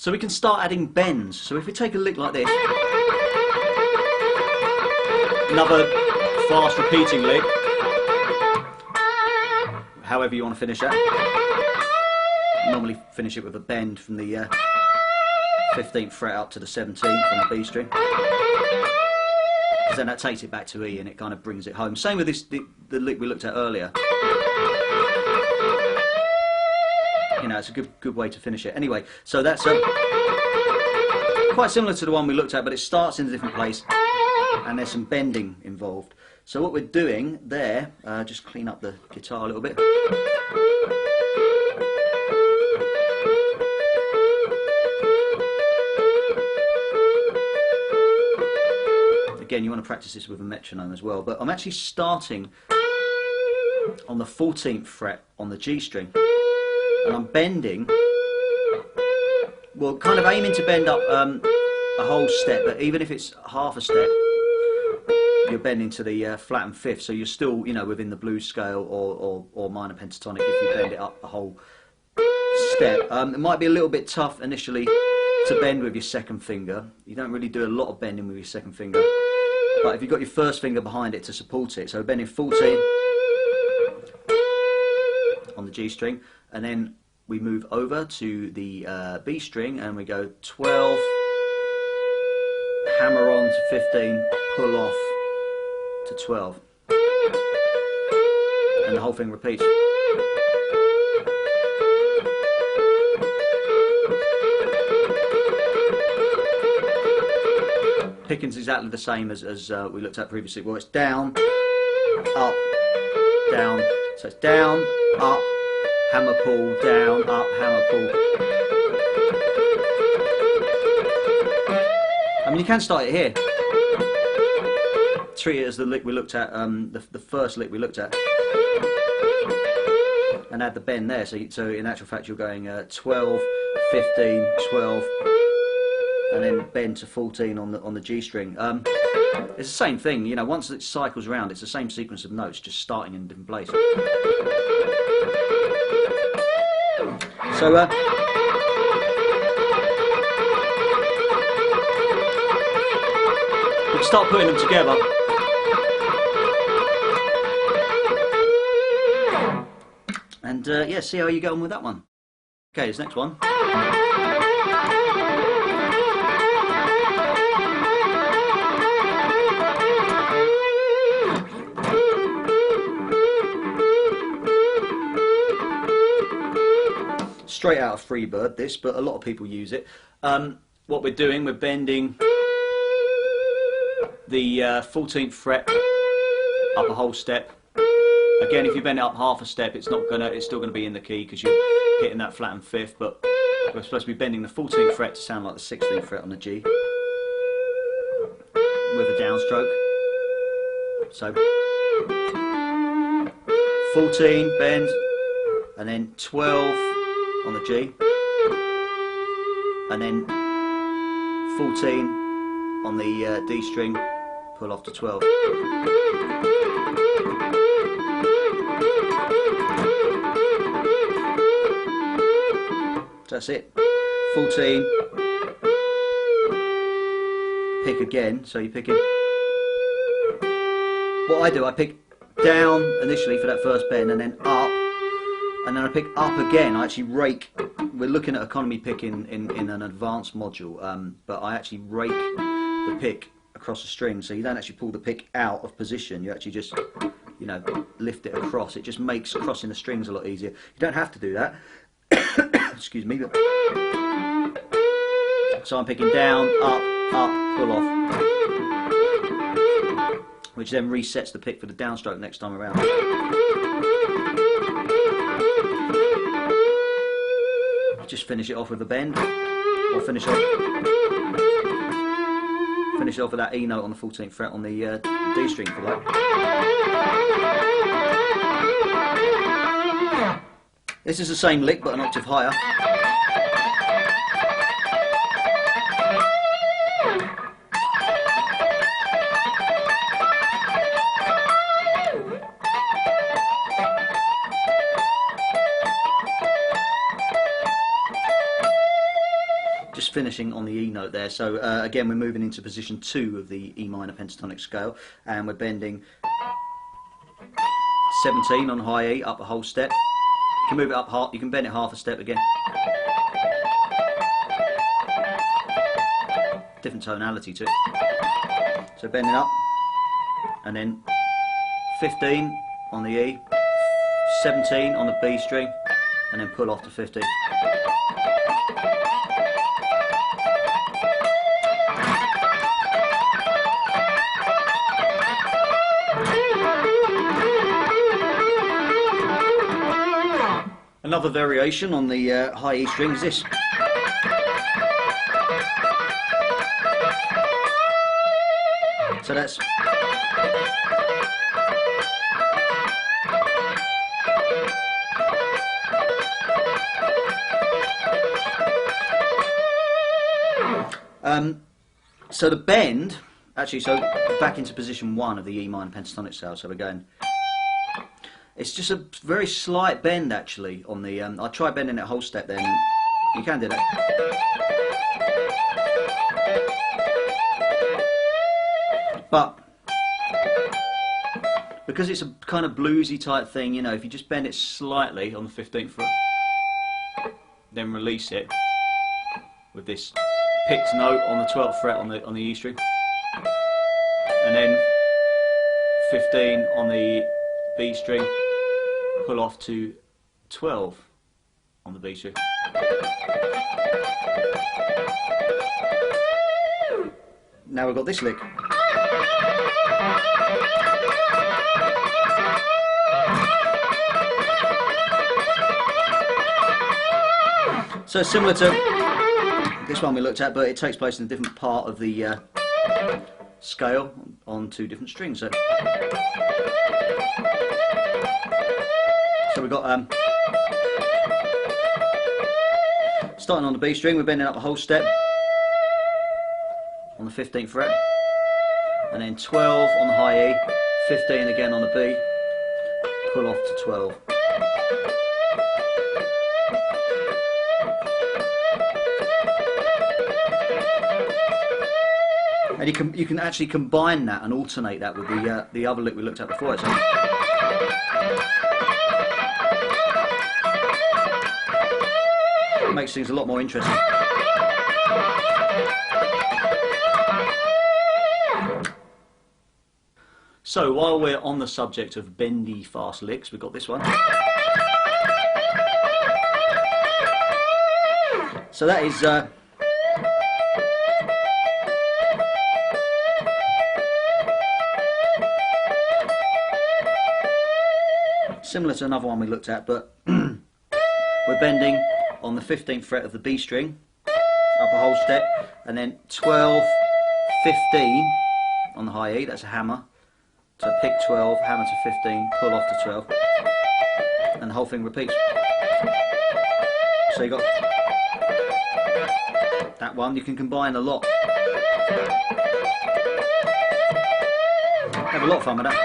So we can start adding bends. So if we take a lick like this, another fast repeating lick, however you want to finish that. Normally finish it with a bend from the 15th fret up to the 17th on the B string, because then that takes it back to E and it kind of brings it home. Same with this, the lick we looked at earlier. You know, it's a good way to finish it. Anyway, so that's quite similar to the one we looked at, but it starts in a different place and there's some bending involved. So what we're doing there, just clean up the guitar a little bit. Again, you want to practice this with a metronome as well, but I'm actually starting on the 14th fret on the G string, and I'm bending, well, kind of aiming to bend up a whole step, but even if it's half a step, you're bending to the flattened fifth, so you're still, you know, within the blues scale or minor pentatonic if you bend it up a whole step. It might be a little bit tough initially to bend with your second finger. You don't really do a lot of bending with your second finger, but if you've got your first finger behind it to support it, so bending 14 on the G string, and then we move over to the B string and we go 12, hammer on to 15, pull off to 12, and the whole thing repeats. Picking's exactly the same as we looked at previously. Well, it's down, up, down. So it's down, up, hammer pull, down, up, hammer pull. I mean, you can start it here. Treat it as the lick we looked at, the first lick we looked at, and add the bend there. So in actual fact, you're going 12, 15, 12. And then bend to 14 on the G string. It's the same thing, you know. Once it cycles around, it's the same sequence of notes, just starting in a different place. So we can start putting them together. And yeah, see how you go on with that one. Okay, this next one. Straight out of Freebird, this, but a lot of people use it. What we're doing, we're bending the 14th fret up a whole step. Again, if you bend it up half a step, it's still gonna be in the key because you're hitting that flattened fifth. But we're supposed to be bending the 14th fret to sound like the 16th fret on the G with a downstroke. So 14 bend, and then 12 on the G, and then 14 on the D string, pull off to 12. So that's it. 14, pick again, so you're picking. What I do, I pick down initially for that first bend, and then up. And then I pick up again. I actually rake. We're looking at economy pick in an advanced module, but I actually rake the pick across the string, so you don't actually pull the pick out of position. You actually just, you know, lift it across. It just makes crossing the strings a lot easier. You don't have to do that. Excuse me. But so I'm picking down, up, pull off, which then resets the pick for the downstroke next time around. Just finish it off with a bend, or finish it off with that E note on the 14th fret on the D string, if you like. This is the same lick but an octave higher. just finishing on the E note there. So again, we're moving into position 2 of the E minor pentatonic scale, and we're bending 17 on high E, up a whole step. You can move it up half, you can bend it half a step again. Different tonality to it. So bending up, and then 15 on the E, 17 on the B string, and then pull off to 15. Another variation on the high E string is this. So that's so the bend, actually, so back into position 1 of the E minor pentatonic scale, so we're going, it's just a very slight bend actually on the, I try bending it a whole step then, you can do that. But because it's a kind of bluesy type thing, you know, if you just bend it slightly on the 15th fret, then release it with this picked note on the 12th fret on the E string, and then 15 on the B string, pull off to 12 on the B string. Now we've got this lick. So similar to this one we looked at, but it takes place in a different part of the scale on 2 different strings. So we've got starting on the B string, we're bending up a whole step on the 15th fret, and then 12 on the high E, 15 again on the B, pull off to 12. And you can actually combine that and alternate that with the other lick we looked at before. So it makes things a lot more interesting. So while we're on the subject of bendy fast licks, we've got this one. So that is similar to another one we looked at, but we're bending on the 15th fret of the B string, up a whole step, and then 12, 15 on the high E, that's a hammer. So pick 12, hammer to 15, pull off to 12, and the whole thing repeats. So you got that one, you can combine a lot. Have a lot of fun with that.